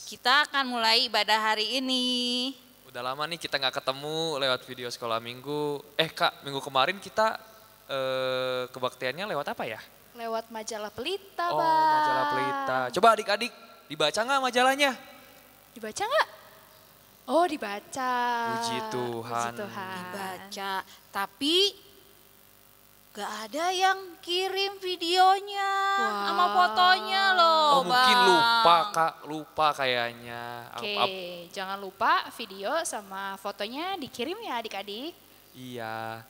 Kita akan mulai ibadah hari ini. Udah lama nih kita nggak ketemu lewat video sekolah minggu. Kak, minggu kemarin kita kebaktiannya lewat apa ya? Lewat majalah Pelita, Oh, Bang. majalah Pelita. Coba adik-adik dibaca nggak majalahnya? Dibaca nggak? Oh, dibaca. Puji Tuhan. Puji Tuhan. Dibaca, tapi gak ada yang kirim videonya sama fotonya loh, Oh, mungkin Bang. lupa Kak, lupa kayaknya. Oke, jangan lupa video sama fotonya dikirim ya adik-adik. Iya.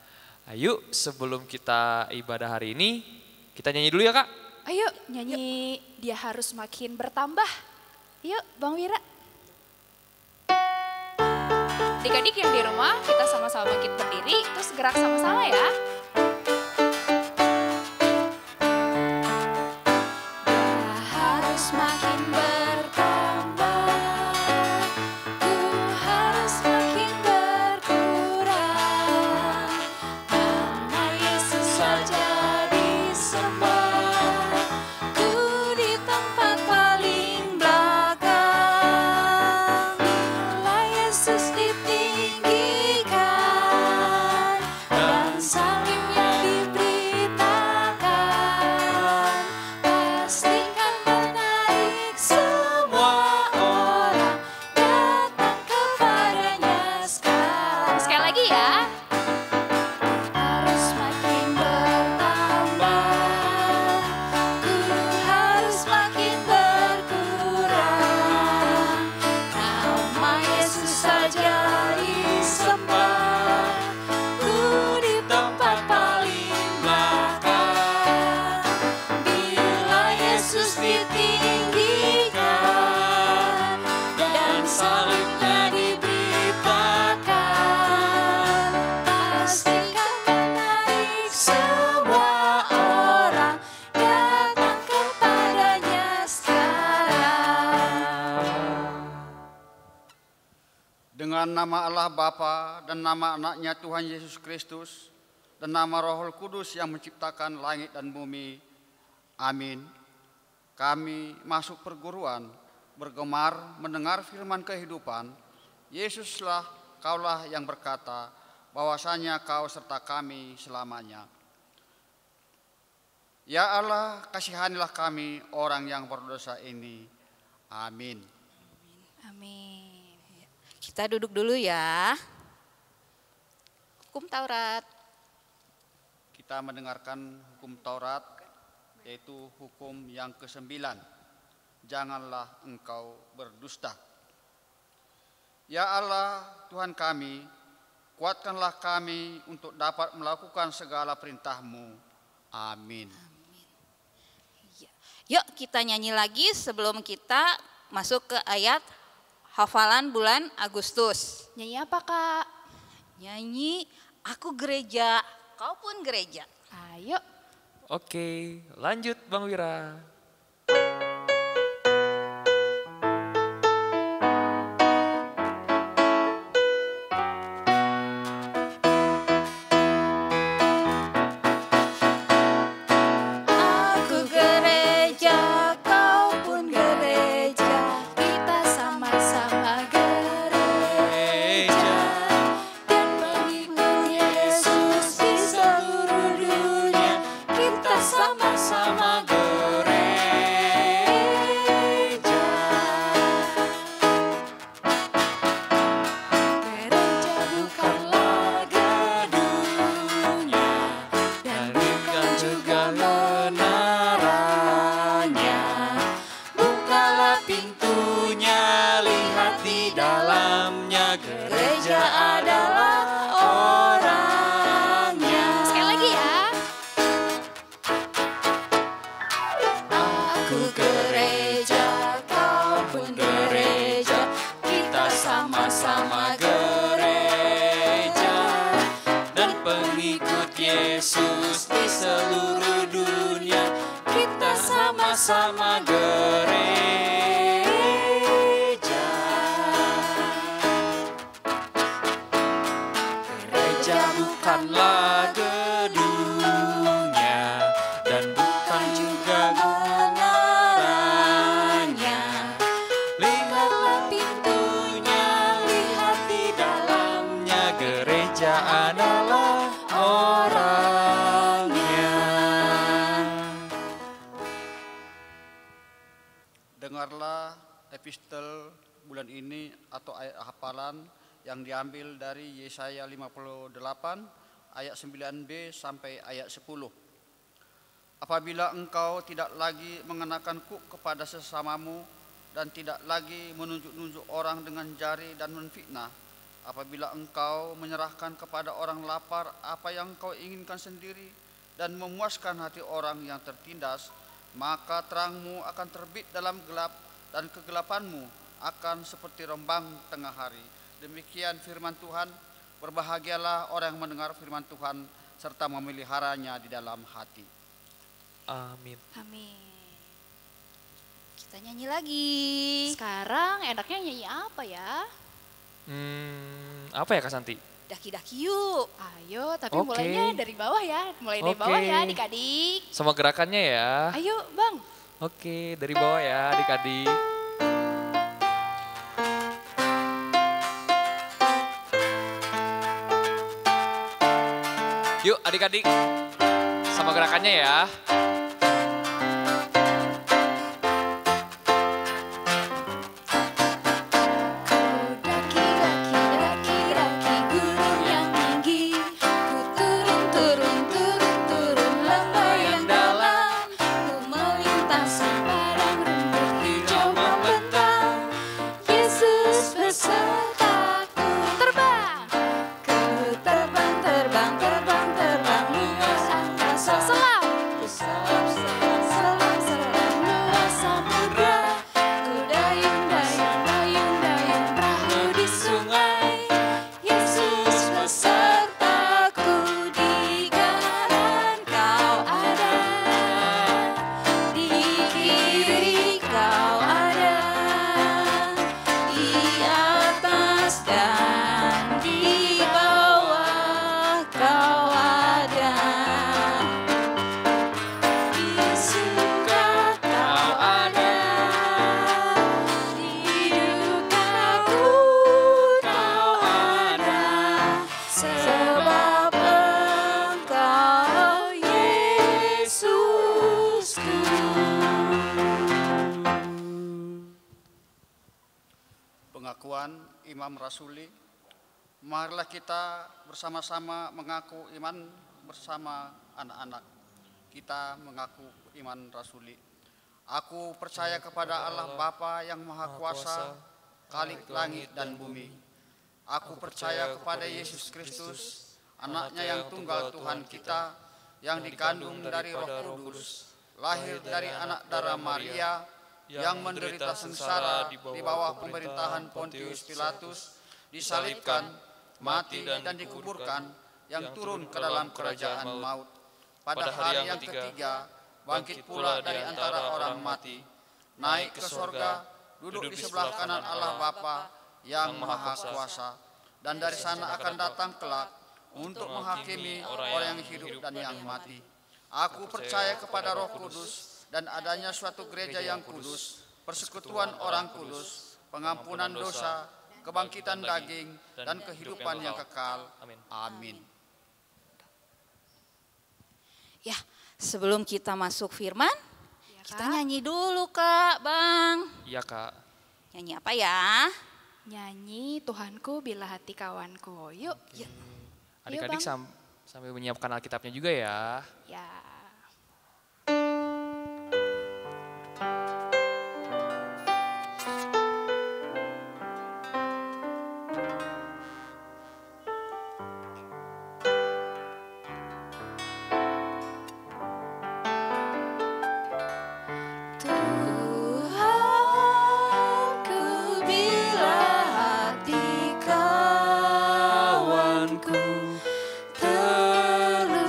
Ayo sebelum kita ibadah hari ini, kita nyanyi dulu ya Kak. Ayo nyanyi Dia Harus Makin Bertambah. Yuk Bang Wira. Adik-adik yang di rumah kita sama-sama bangkit berdiri terus gerak sama-sama ya. Dia harus makin bertambah, ku harus makin berkurang. Nama Yesus saja disembah, ku di tempat paling belakang. Bila Yesus ditinggikan dan salibnya diberitakan, pastikan menarik semua orang datang kepadanya sekarang. Sekali lagi ya. Harus makin bertambah, ku harus makin berkurang. Nama Yesus saja disembah, ku di tempat paling belakang. Bila Yesus ditinggikan dan salibnya diberitakan, pastikan menarik semua orang datang kepadanya sekarang. Dengan nama Allah Bapa dan nama anaknya Tuhan Yesus Kristus dan nama Roh Kudus yang menciptakan langit dan bumi. Amin. Kami masuk perguruan, bergemar mendengar firman kehidupan. Yesuslah, kaulah yang berkata, bahwasanya kau serta kami selamanya. Ya Allah, kasihanilah kami orang yang berdosa ini. Amin. Amin. Kita duduk dulu ya. Hukum Taurat. Kita mendengarkan hukum Taurat, yaitu hukum yang ke-9. Janganlah engkau berdusta. Ya Allah, Tuhan kami, kuatkanlah kami untuk dapat melakukan segala perintah-Mu. Amin. Yuk kita nyanyi lagi sebelum kita masuk ke ayat hafalan bulan Agustus. Nyanyi apa Kak? Nyanyi Aku Gereja, Kau Pun Gereja. Ayo. Oke, lanjut Bang Wira. Aku gereja, kau pun gereja, kita sama-sama gereja. Dan pengikut Yesus di seluruh dunia, kita sama-sama gereja. Gereja bukanlah gedungnya, dan bukan juga menaranya. Bukalah pintunya, lihat di dalamnya. Gereja adalah orangnya. Sekali lagi ya. Aku gereja, kau pun gereja, kita sama-sama gereja. Dan pengikut Yesus di seluruh dunia, kita sama-sama gereja. Gereja bukanlah gedungnya, dan bukan juga menaranya. Lihat epistel bulan ini atau ayat hafalan yang diambil dari Yesaya 58 ayat 9b sampai ayat 10. Apabila engkau tidak lagi mengenakan kuk kepada sesamamu dan tidak lagi menunjuk-nunjuk orang dengan jari dan menfitnah, apabila engkau menyerahkan kepada orang lapar apa yang kau inginkan sendiri dan memuaskan hati orang yang tertindas, maka terangmu akan terbit dalam gelap dan kegelapanmu akan seperti rembang tengah hari. Demikian firman Tuhan. Berbahagialah orang yang mendengar firman Tuhan serta memeliharanya di dalam hati. Amin. Amin. Kita nyanyi lagi. Sekarang enaknya nyanyi apa ya? Apa ya Kak Santi? Daki-daki yuk. Ayo, tapi Oke. mulainya dari bawah ya. Mulai dari bawah ya adik-adik. Sama gerakannya ya. Ayo Bang. Oke, dari bawah ya adik-adik. Yuk adik-adik, sama gerakannya ya. Daki gunung yang tinggi, ku turun lembah yang dalam, ku melintasi padang rumput hijau membentang. Yesus besertaku, terbang, ku terbang luas angkasa, selam luas samudra, ku dayung perahu di sungai. Yesus besertaku, di kanan kau ada, di kiri kau ada, di atas dan di bawah kau ada, di suka kau ada, di dukaku kau ada, sebab engkau Yesusku. Pengakuan Imam Rasuli. Marilah kita bersama-sama mengaku iman bersama anak-anak. Kita mengaku iman Rasuli. Aku percaya kepada Allah Bapa yang Maha Kuasa, Khalik langit dan bumi. Aku percaya kepada Yesus Kristus, anaknya yang tunggal Tuhan kita, yang dikandung dari Roh Kudus, lahir dari anak darah Maria, yang menderita sengsara di bawah pemerintahan Pontius Pilatus, disalibkan, mati dan dikuburkan, yang turun ke dalam kerajaan maut. Pada hari yang ketiga, bangkit pula dari antara orang mati, naik ke sorga, duduk di sebelah kanan Allah Bapa yang Maha Kuasa, dan dari sana akan datang kelak untuk menghakimi orang yang hidup dan yang mati. Aku percaya kepada Roh Kudus dan adanya suatu gereja yang kudus, persekutuan orang kudus, pengampunan dosa, kebangkitan daging, dan kehidupan yang kekal. Amin. Ya, sebelum kita masuk firman, Ya, kita Kak. nyanyi dulu Kak, Bang. Iya Kak. Nyanyi apa ya? Nyanyi Tuhanku bila hati kawanku. Yuk. Yuk. Adik-adik Bang. sambil menyiapkan Alkitabnya juga ya. Ya. Tuhanku bila hati kawanku terluka,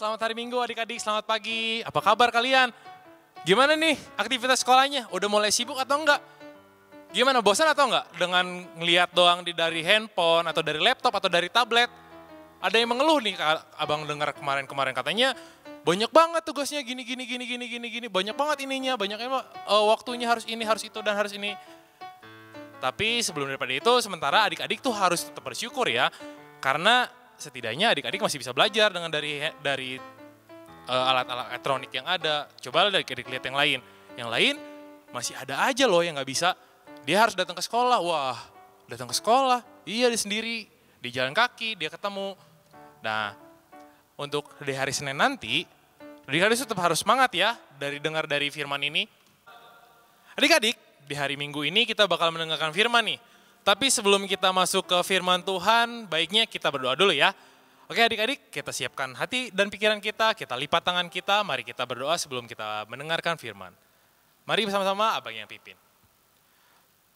selamat hari Minggu adik-adik, selamat pagi. Apa kabar kalian? Gimana nih aktivitas sekolahnya? Udah mulai sibuk atau enggak? Gimana, bosan atau enggak dengan ngelihat doang dari handphone atau dari laptop atau dari tablet? Ada yang mengeluh nih, abang dengar kemarin-kemarin katanya banyak banget tugasnya gini, banyak banget ininya, banyak waktunya harus ini, harus itu, dan harus ini. Tapi sebelum daripada itu, sementara adik-adik tuh harus tetap bersyukur ya, karena setidaknya adik-adik masih bisa belajar dengan dari alat-alat elektronik yang ada. Coba adik-adik lihat yang lain masih ada aja loh yang nggak bisa. Dia harus datang ke sekolah, wah datang ke sekolah, iya dia sendiri, di jalan kaki dia ketemu. Nah, untuk di hari Senin nanti, adik-adik tetap harus semangat ya dari dengar dari firman ini. Adik-adik, di hari Minggu ini kita bakal mendengarkan firman nih. Tapi sebelum kita masuk ke firman Tuhan, baiknya kita berdoa dulu ya. Oke adik-adik, kita siapkan hati dan pikiran kita lipat tangan kita, mari kita berdoa sebelum kita mendengarkan firman. Mari bersama-sama abang yang pimpin.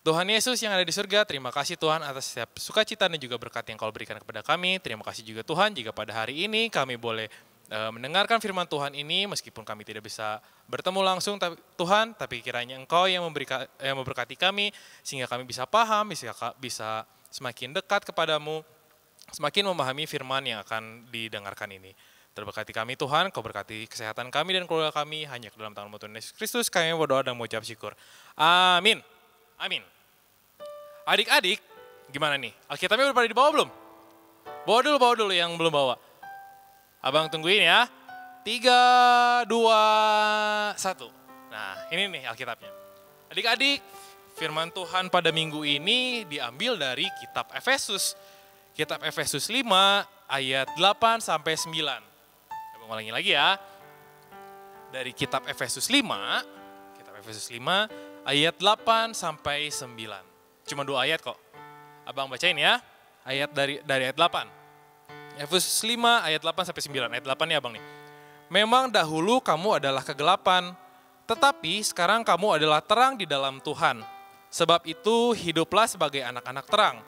Tuhan Yesus yang ada di surga, terima kasih Tuhan atas setiap sukacita dan juga berkat yang Kau berikan kepada kami. Terima kasih juga Tuhan jika pada hari ini kami boleh mendengarkan firman Tuhan ini, meskipun kami tidak bisa bertemu langsung Tuhan, tapi kiranya Engkau yang memberkati kami, sehingga kami bisa paham, bisa semakin dekat kepadamu, semakin memahami firman yang akan didengarkan ini. Terberkati kami Tuhan, Kau berkati kesehatan kami dan keluarga kami, hanya ke dalam tangan Tuhan Yesus Kristus kami berdoa dan mengucap syukur. Amin. Amin. Adik-adik, gimana nih? Alkitabnya udah pada dibawa belum? Bawa dulu yang belum bawa. Abang tungguin ya. 3, 2, 1. Nah, ini nih Alkitabnya. Adik-adik, firman Tuhan pada minggu ini diambil dari kitab Efesus. Kitab Efesus 5 ayat 8 sampai 9. Abang ulangi lagi ya. Dari kitab Efesus 5 ayat 8 sampai 9. Cuma 2 ayat kok. Abang bacain ya. Ayat dari ayat 8. Efesus 5 ayat 8 sampai 9. Ayat 8 nih abang nih. Memang dahulu kamu adalah kegelapan, tetapi sekarang kamu adalah terang di dalam Tuhan. Sebab itu hiduplah sebagai anak-anak terang.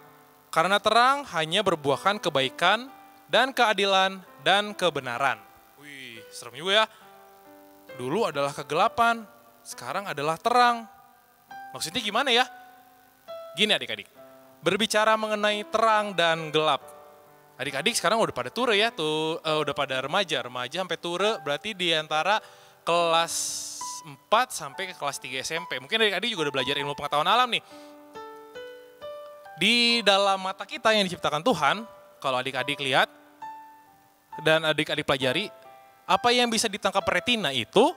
Karena terang hanya berbuahkan kebaikan dan keadilan dan kebenaran. Wih, serem juga ya. Dulu adalah kegelapan, sekarang adalah terang. Maksudnya gimana ya? Gini adik-adik, berbicara mengenai terang dan gelap. Adik-adik sekarang udah pada ture ya, udah pada remaja sampai ture berarti di antara kelas 4 sampai ke kelas 3 SMP. Mungkin adik-adik juga udah belajar ilmu pengetahuan alam nih. Di dalam mata kita yang diciptakan Tuhan, kalau adik-adik lihat dan adik-adik pelajari, apa yang bisa ditangkap retina itu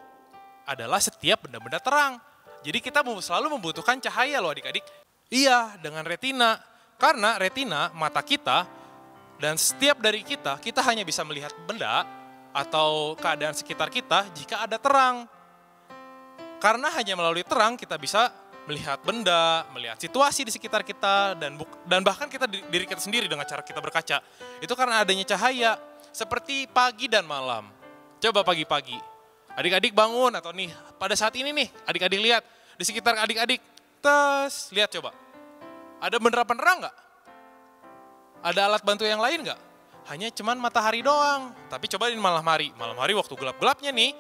adalah setiap benda-benda terang. Jadi kita selalu membutuhkan cahaya loh adik-adik. Iya, dengan retina. Karena retina, mata kita, dan setiap dari kita hanya bisa melihat benda atau keadaan sekitar kita jika ada terang. Karena hanya melalui terang kita bisa melihat benda, melihat situasi di sekitar kita, dan bahkan diri kita sendiri dengan cara kita berkaca. Itu karena adanya cahaya, seperti pagi dan malam. Coba pagi-pagi, adik-adik bangun, atau nih pada saat ini nih, adik-adik lihat, di sekitar adik-adik, lihat coba. Ada benda penerang nggak? Ada alat bantu yang lain nggak? Hanya cuman matahari doang. Tapi coba di malam hari waktu gelap-gelapnya nih,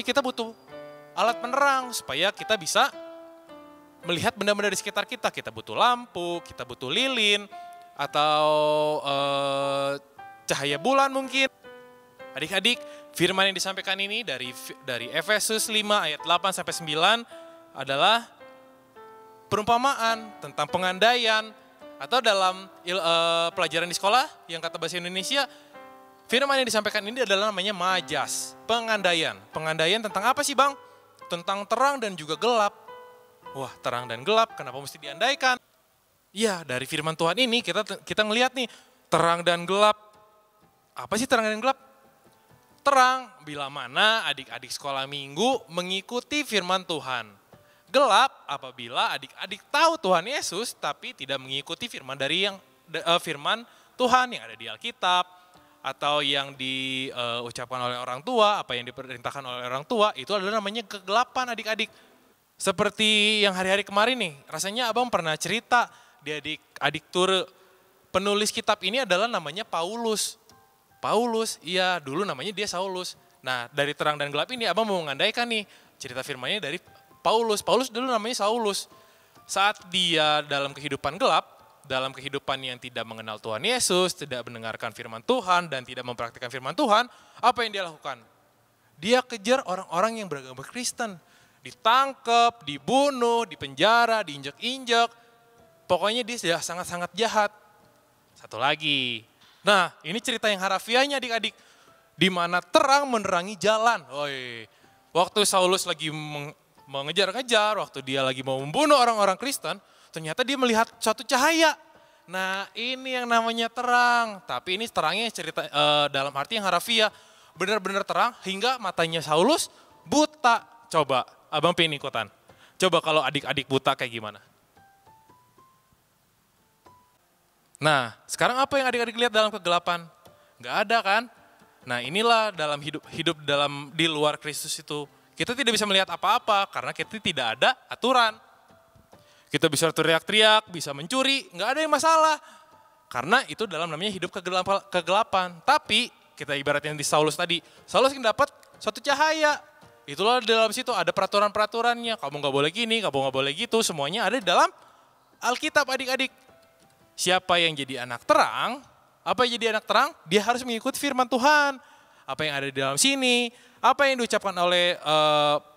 kita butuh alat penerang supaya kita bisa melihat benda-benda di sekitar kita. Kita butuh lampu, kita butuh lilin, atau cahaya bulan mungkin. Adik-adik, firman yang disampaikan ini dari Efesus 5 ayat 8 sampai 9 adalah perumpamaan tentang pengandaian, atau dalam pelajaran di sekolah yang kata bahasa Indonesia, firman yang disampaikan ini adalah namanya majas, pengandaian. Pengandaian tentang apa sih bang? Tentang terang dan juga gelap. Wah, terang dan gelap kenapa mesti diandaikan? Iya, dari firman Tuhan ini kita ngelihat nih, terang dan gelap. Apa sih terang dan gelap? Terang bila mana adik-adik sekolah minggu mengikuti firman Tuhan. Gelap apabila adik-adik tahu Tuhan Yesus tapi tidak mengikuti firman firman Tuhan yang ada di Alkitab, atau yang diucapkan oleh orang tua, apa yang diperintahkan oleh orang tua, itu adalah namanya kegelapan adik-adik. Seperti yang hari-hari kemarin nih, rasanya abang pernah cerita di adik-adik ture, penulis kitab ini adalah namanya Paulus. Paulus, iya dulu namanya dia Saulus. Nah dari terang dan gelap ini abang mau mengandaikan nih cerita firman-nya dari Paulus. Paulus dulu namanya Saulus. Saat dia dalam kehidupan gelap, dalam kehidupan yang tidak mengenal Tuhan Yesus, tidak mendengarkan firman Tuhan dan tidak mempraktikkan firman Tuhan, apa yang dia lakukan? Dia kejar orang-orang yang beragama Kristen. Ditangkap, dibunuh, dipenjara, diinjak-injak. Pokoknya dia sudah sangat-sangat jahat. Satu lagi. Nah, ini cerita yang harafiahnya adik-adik. Di mana terang menerangi jalan. Waktu Saulus lagi mengejar-ngejar, waktu dia lagi mau membunuh orang-orang Kristen, ternyata dia melihat suatu cahaya. Nah, ini yang namanya terang. Tapi ini terangnya cerita dalam arti yang harafiah. Benar-benar terang hingga matanya Saulus buta. Coba, abang pengen ikutan. Coba kalau adik-adik buta kayak gimana? Nah, sekarang apa yang adik-adik lihat dalam kegelapan? Nggak ada kan? Nah, inilah dalam hidup di luar Kristus itu. Kita tidak bisa melihat apa-apa karena kita tidak ada aturan. Kita bisa teriak-teriak, bisa mencuri, nggak ada yang masalah. Karena itu dalam namanya hidup kegelapan. Tapi kita ibaratnya di Saulus tadi, Saulus yang dapat suatu cahaya. Itulah dalam situ ada peraturan-peraturannya. Kamu nggak boleh gini, kamu nggak boleh gitu. Semuanya ada di dalam Alkitab adik-adik. Siapa yang jadi anak terang, apa yang jadi anak terang? Dia harus mengikuti firman Tuhan. Apa yang ada di dalam sini, apa yang diucapkan oleh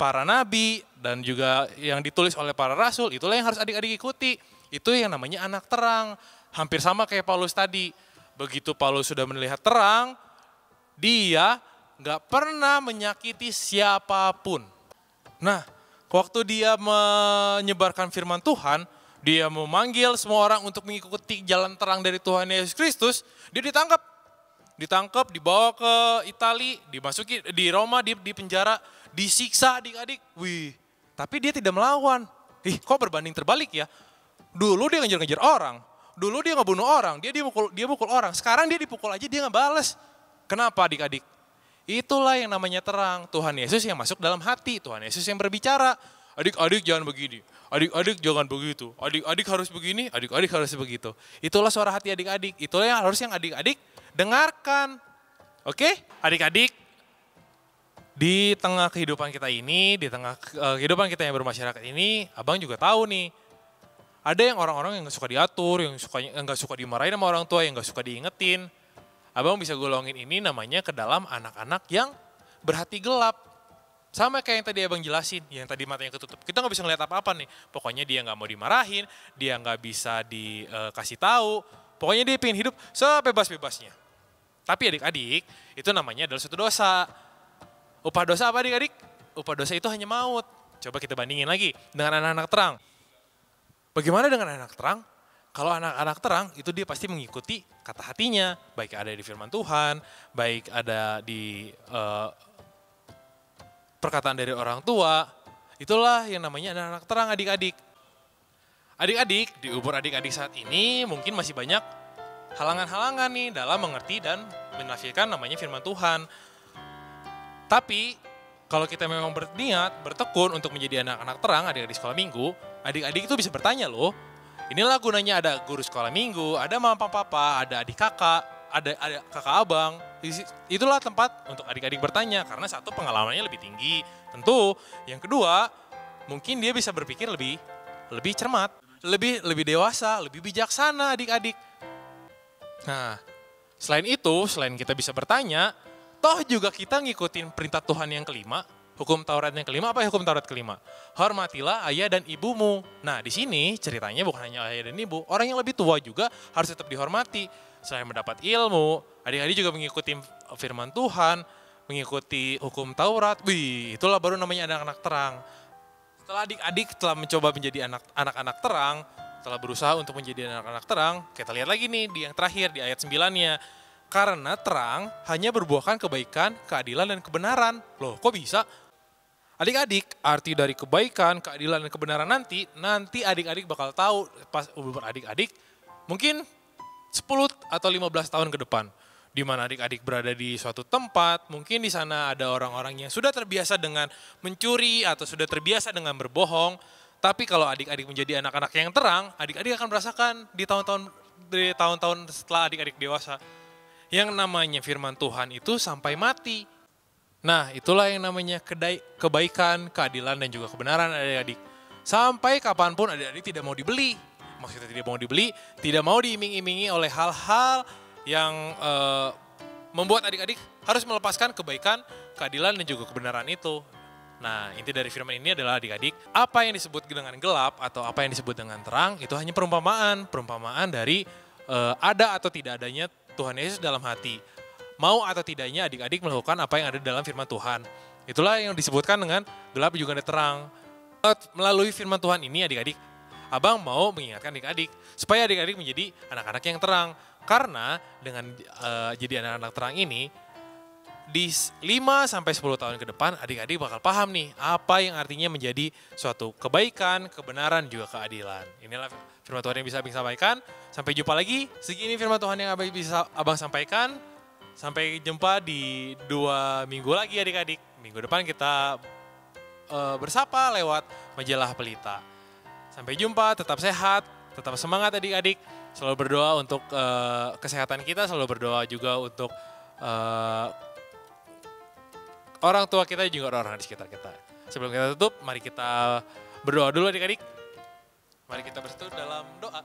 para nabi dan juga yang ditulis oleh para rasul, itulah yang harus adik-adik ikuti. Itu yang namanya anak terang. Hampir sama kayak Paulus tadi. Begitu Paulus sudah melihat terang, dia nggak pernah menyakiti siapapun. Nah, waktu dia menyebarkan firman Tuhan, dia memanggil semua orang untuk mengikuti jalan terang dari Tuhan Yesus Kristus, dia ditangkap, dibawa ke Italia, dimasuki di Roma, di penjara, disiksa adik-adik. Tapi dia tidak melawan. Kok berbanding terbalik ya? Dulu dia ngejar-ngejar orang, dulu dia ngebunuh orang, dia mukul orang. Sekarang dia dipukul aja dia nggak balas. Kenapa adik-adik? Itulah yang namanya terang. Tuhan Yesus yang masuk dalam hati, Tuhan Yesus yang berbicara. Adik-adik jangan begini, adik-adik jangan begitu, adik-adik harus begini, adik-adik harus begitu. Itulah suara hati adik-adik, itulah yang harus yang adik-adik dengarkan. Oke, adik-adik, di tengah kehidupan kita ini, di tengah kehidupan kita yang bermasyarakat ini, abang juga tahu nih, ada yang orang-orang yang gak suka diatur, yang gak suka dimarahin sama orang tua, yang gak suka diingetin. Abang bisa golongin ini namanya ke dalam anak-anak yang berhati gelap. Sama kayak yang tadi abang jelasin, yang tadi matanya ketutup. Kita nggak bisa ngeliat apa-apa nih. Pokoknya dia nggak mau dimarahin, dia nggak bisa dikasih tahu. Pokoknya dia pengen hidup sebebas-bebasnya. Tapi adik-adik, itu namanya adalah suatu dosa. Upah dosa apa adik-adik? Upah dosa itu hanya maut. Coba kita bandingin lagi dengan anak-anak terang. Bagaimana dengan anak terang? Kalau anak-anak terang itu dia pasti mengikuti kata hatinya. Baik ada di firman Tuhan, baik ada di perkataan dari orang tua, itulah yang namanya anak-anak terang adik-adik. Adik-adik, di umur adik-adik saat ini mungkin masih banyak halangan-halangan nih dalam mengerti dan menafikan namanya firman Tuhan. Tapi kalau kita memang berniat, bertekun untuk menjadi anak-anak terang adik-adik sekolah minggu, adik-adik itu bisa bertanya loh, inilah gunanya ada guru sekolah minggu, ada mama papa, ada adik kakak, ada kakak abang. Itulah tempat untuk adik-adik bertanya karena satu pengalamannya lebih tinggi. Tentu yang kedua mungkin dia bisa berpikir lebih cermat, lebih dewasa, lebih bijaksana adik-adik. Nah, selain itu, selain kita bisa bertanya, toh juga kita ngikutin perintah Tuhan yang kelima, hukum Taurat yang kelima. Apa ya hukum Taurat kelima? Hormatilah ayah dan ibumu. Nah, di sini ceritanya bukan hanya ayah dan ibu, orang yang lebih tua juga harus tetap dihormati. Selain mendapat ilmu, adik-adik juga mengikuti firman Tuhan, mengikuti hukum Taurat. Itulah baru namanya anak-anak terang. Setelah adik-adik telah mencoba menjadi anak-anak terang, telah berusaha untuk menjadi anak-anak terang, kita lihat lagi nih di yang terakhir, di ayat 9-nya. Karena terang hanya berbuahkan kebaikan, keadilan, dan kebenaran. Loh, kok bisa? Adik-adik, arti dari kebaikan, keadilan, dan kebenaran nanti adik-adik bakal tahu pas umur adik-adik, mungkin 10 atau 15 tahun ke depan. Di mana adik-adik berada di suatu tempat, mungkin di sana ada orang-orang yang sudah terbiasa dengan mencuri atau sudah terbiasa dengan berbohong. Tapi kalau adik-adik menjadi anak-anak yang terang, adik-adik akan merasakan di tahun-tahun setelah adik-adik dewasa. Yang namanya firman Tuhan itu sampai mati. Nah, itulah yang namanya kebaikan, keadilan, dan juga kebenaran adik-adik. Sampai kapanpun adik-adik tidak mau dibeli. Maksudnya tidak mau dibeli, tidak mau diiming-imingi oleh hal-hal yang membuat adik-adik harus melepaskan kebaikan, keadilan, dan juga kebenaran itu. Nah, inti dari firman ini adalah adik-adik, apa yang disebut dengan gelap atau apa yang disebut dengan terang itu hanya perumpamaan dari ada atau tidak adanya Tuhan Yesus dalam hati. Mau atau tidaknya adik-adik melakukan apa yang ada dalam firman Tuhan. Itulah yang disebutkan dengan gelap juga ada terang. Melalui firman Tuhan ini adik-adik, Abang mau mengingatkan adik-adik supaya adik-adik menjadi anak-anak yang terang. Karena dengan jadi anak-anak terang ini, di 5-10 tahun ke depan adik-adik bakal paham nih apa yang artinya menjadi suatu kebaikan, kebenaran, juga keadilan. Inilah firman Tuhan yang bisa Abang sampaikan. Sampai jumpa lagi, segini firman Tuhan yang Abang sampaikan. Sampai jumpa di 2 minggu lagi adik-adik. Minggu depan kita bersapa lewat majalah Pelita. Sampai jumpa, tetap sehat, tetap semangat adik-adik. Selalu berdoa untuk kesehatan kita, selalu berdoa juga untuk orang tua kita juga orang-orang di sekitar kita. Sebelum kita tutup, mari kita berdoa dulu adik-adik. Mari kita bersatu dalam doa.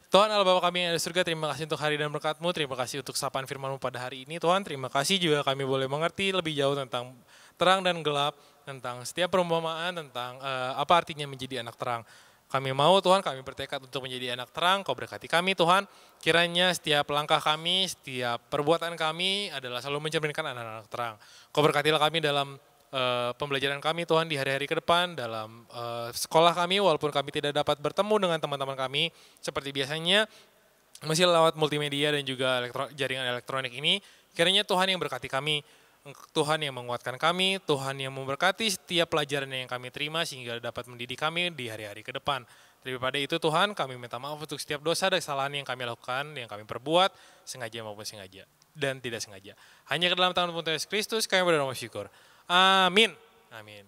Tuhan Allah Bapa kami yang ada di surga, terima kasih untuk hari dan berkat-Mu, terima kasih untuk sapaan firman-Mu pada hari ini Tuhan, terima kasih juga kami boleh mengerti lebih jauh tentang terang dan gelap, tentang setiap perumpamaan, tentang apa artinya menjadi anak terang. Kami mau Tuhan, kami bertekad untuk menjadi anak terang, Kau berkati kami Tuhan, kiranya setiap langkah kami, setiap perbuatan kami adalah selalu mencerminkan anak-anak terang. Kau berkatilah kami dalam pembelajaran kami Tuhan di hari-hari ke depan, dalam sekolah kami walaupun kami tidak dapat bertemu dengan teman-teman kami seperti biasanya, masih lewat multimedia dan juga jaringan elektronik ini, kiranya Tuhan yang berkati kami, Tuhan yang menguatkan kami, Tuhan yang memberkati setiap pelajaran yang kami terima sehingga dapat mendidik kami di hari-hari ke depan. Daripada itu Tuhan, kami minta maaf untuk setiap dosa dan kesalahan yang kami lakukan, yang kami perbuat, sengaja maupun sengaja, dan tidak sengaja. Hanya ke dalam tangan Tuhan Yesus Kristus kami berdoa syukur. Amin. Amin.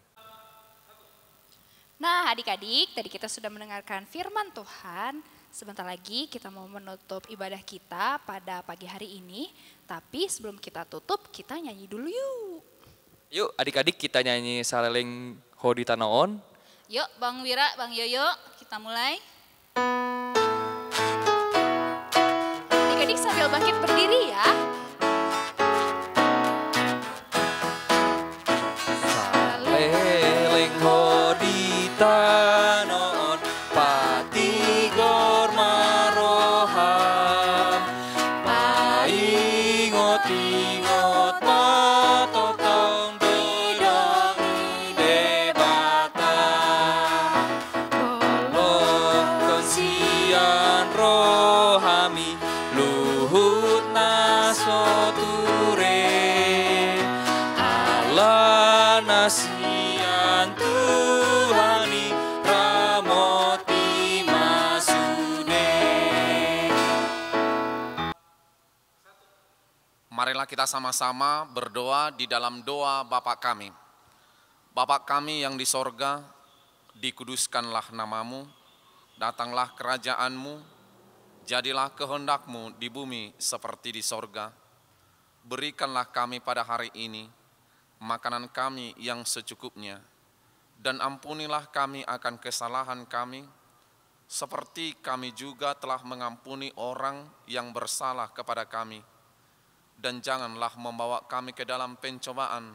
Nah adik-adik, tadi kita sudah mendengarkan firman Tuhan. Sebentar lagi kita mau menutup ibadah kita pada pagi hari ini. Tapi sebelum kita tutup, kita nyanyi dulu yuk. Yuk adik-adik kita nyanyi Saleleng Hodita Naon. Yuk Bang Wira, Bang Yoyo, kita mulai. Adik-adik sambil bangkit berdiri ya. Saleleng Hodita Naon Pati Gor Maroham Paingot-ingot matotong dodongi debatan Bolong konsian rohami luhut nasoture Allah nasian Tuhani ramoti masude. Marilah kita sama-sama berdoa di dalam doa Bapa kami. Bapa kami yang di sorga, dikuduskanlah namamu, datanglah kerajaanmu, jadilah kehendakmu di bumi seperti di sorga. Berikanlah kami pada hari ini makanan kami yang secukupnya, dan ampunilah kami akan kesalahan kami, seperti kami juga telah mengampuni orang yang bersalah kepada kami. Dan janganlah membawa kami ke dalam pencobaan,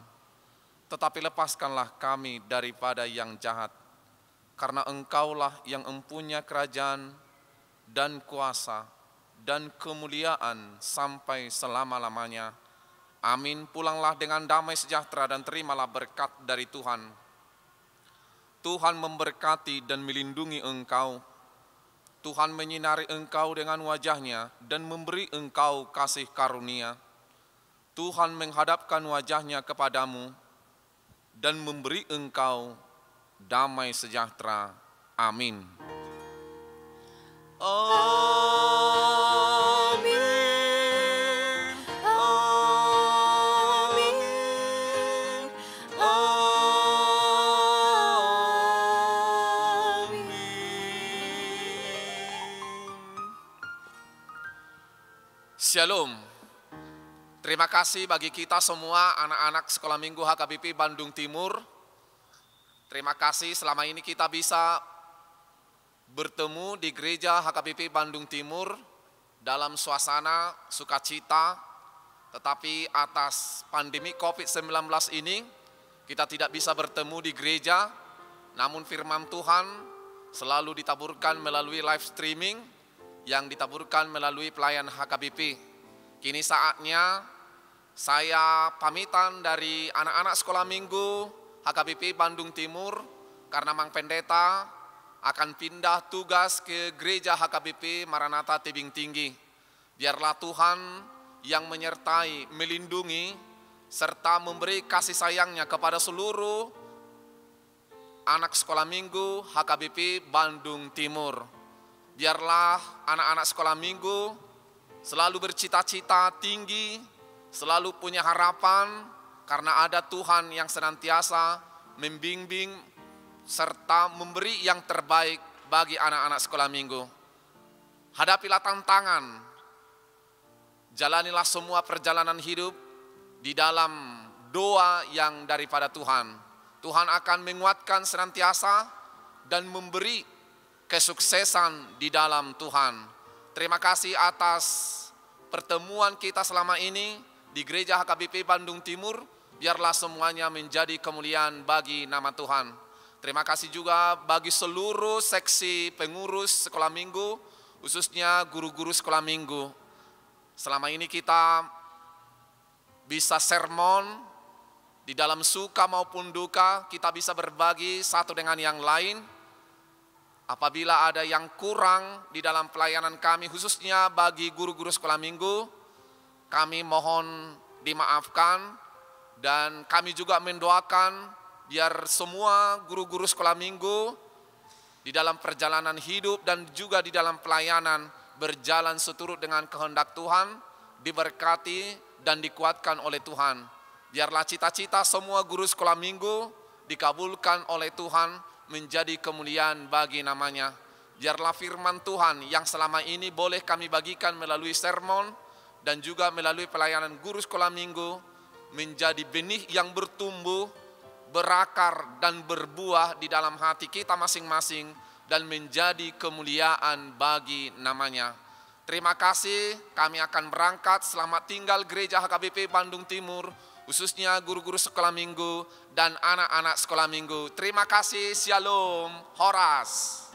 tetapi lepaskanlah kami daripada yang jahat. Karena Engkaulah yang empunya kerajaan dan kuasa dan kemuliaan sampai selama-lamanya. Amin. Pulanglah dengan damai sejahtera dan terimalah berkat dari Tuhan. Tuhan memberkati dan melindungi engkau. Tuhan menyinari engkau dengan wajahnya dan memberi engkau kasih karunia. Tuhan menghadapkan wajahnya kepadamu dan memberi engkau damai sejahtera. Amin. Amin. Amin. Amin. Shalom. Terima kasih bagi kita semua anak-anak sekolah minggu HKBP Bandung Timur. Terima kasih selama ini kita bisa bertemu di gereja HKBP Bandung Timur dalam suasana sukacita. Tetapi atas pandemi COVID-19 ini kita tidak bisa bertemu di gereja. Namun firman Tuhan selalu ditaburkan melalui live streaming yang ditaburkan melalui pelayan HKBP. Kini saatnya saya pamitan dari anak-anak sekolah minggu HKBP Bandung Timur karena Mang Pendeta akan pindah tugas ke gereja HKBP Maranatha Tebing Tinggi. Biarlah Tuhan yang menyertai, melindungi, serta memberi kasih sayangnya kepada seluruh anak sekolah minggu HKBP Bandung Timur. Biarlah anak-anak sekolah minggu selalu bercita-cita tinggi, selalu punya harapan karena ada Tuhan yang senantiasa membimbing serta memberi yang terbaik bagi anak-anak sekolah minggu. Hadapilah tantangan, jalanilah semua perjalanan hidup di dalam doa yang daripada Tuhan. Tuhan akan menguatkan senantiasa dan memberi kesuksesan di dalam Tuhan. Terima kasih atas pertemuan kita selama ini di gereja HKBP Bandung Timur. Biarlah semuanya menjadi kemuliaan bagi nama Tuhan. Terima kasih juga bagi seluruh seksi pengurus sekolah minggu, khususnya guru-guru sekolah minggu. Selama ini kita bisa sermon di dalam suka maupun duka, kita bisa berbagi satu dengan yang lain. Apabila ada yang kurang di dalam pelayanan kami, khususnya bagi guru-guru sekolah minggu, kami mohon dimaafkan dan kami juga mendoakan biar semua guru-guru sekolah minggu di dalam perjalanan hidup dan juga di dalam pelayanan berjalan seturut dengan kehendak Tuhan, diberkati dan dikuatkan oleh Tuhan. Biarlah cita-cita semua guru sekolah minggu dikabulkan oleh Tuhan menjadi kemuliaan bagi namanya. Biarlah firman Tuhan yang selama ini boleh kami bagikan melalui sermon dan juga melalui pelayanan guru sekolah minggu menjadi benih yang bertumbuh, berakar dan berbuah di dalam hati kita masing-masing dan menjadi kemuliaan bagi namanya. Terima kasih, kami akan berangkat. Selamat tinggal gereja HKBP Bandung Timur, khususnya guru-guru sekolah minggu dan anak-anak sekolah minggu. Terima kasih, Shalom, Horas.